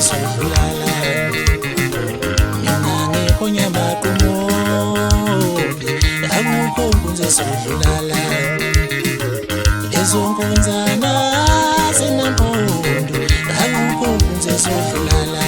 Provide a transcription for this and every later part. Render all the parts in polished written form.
sodlulala mina ngekho nyamaqumo akukho nkunzi sodlulala lezo nkunzana zinampondo akukho nkunzi sodlulala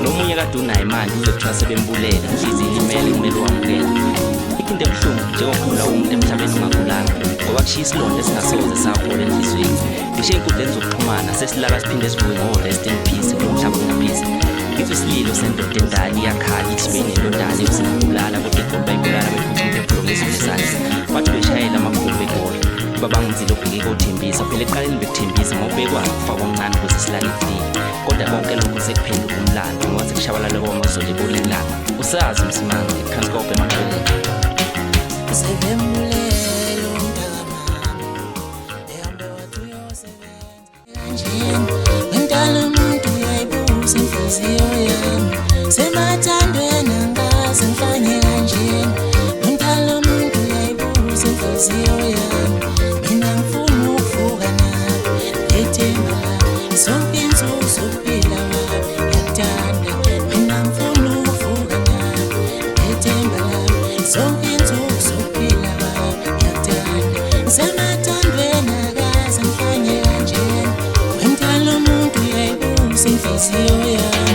nomunye kade unayo imali uzokuthiwa sebembulela izilimele kumele wamukele iphinde ebuhlungu njengokhula umuntu emhlabeni ungagulanga ngoba kushiya isilonda esingasoze saphola enhliziyweni. Ngisho ey'nkundleni zokuxhumana sesilala siphinde sivuke ngo-rest in peace kulo mhlaba ungaphisi. Ngithi isililo sendoda endala iyakhala ithi beyinendodana ebusingabulala kodwa igoli bayibulala bephutha umphefumulo ngezipho zandla. Bathi beshayela amakhulu begoli babangizile obhekeka othembisa phela eqaleni bekuthembisa ngokubekwazi ukufaka omncane ukuze silale kufike. Kodwa konke lokho sekuphenduka umlando ngoba sekushabalala kwamazolo ebolelanga. Usazi Msimanga iTranscorp emaqeleni. Sebemulela umntakamama ehambe wathi uyosebenza kanjeni ngentala umuntu uyayibuza inhliziyo yami semathandweni angaze ngifanye kanjeni ngentala umuntu uyayibuza inhliziyo yami mina ngifuna ukuvuka nawe lethemba lami zonke insuku zokuphila kwami ngiyakuthanda mina ngifuna ukuvuka nawe lethemba lami zonke insuku zokuphila kwami ngiyakuthanda semathandweni akaze ngifanye kanjeni ngentala umuntu uyayibuza inhliziyo yami.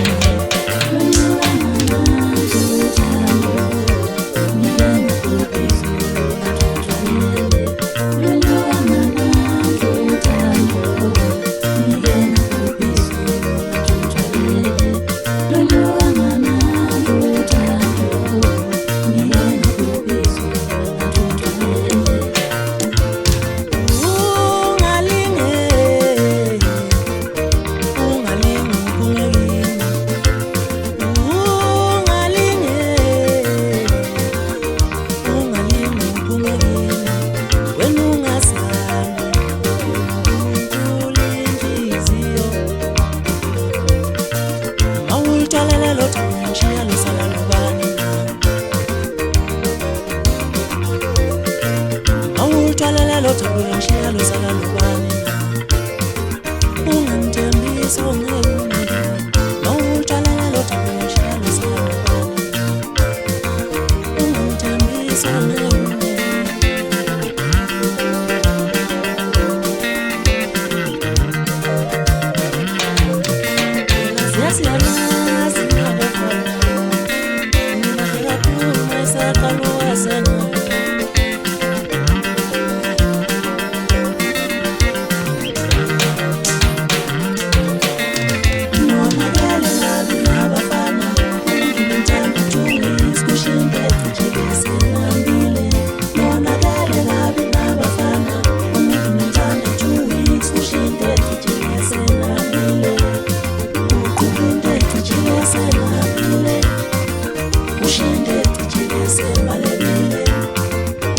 Ushinde tujilese malebile,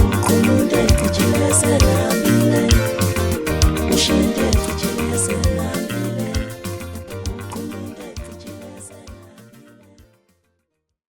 ukhulude tujilese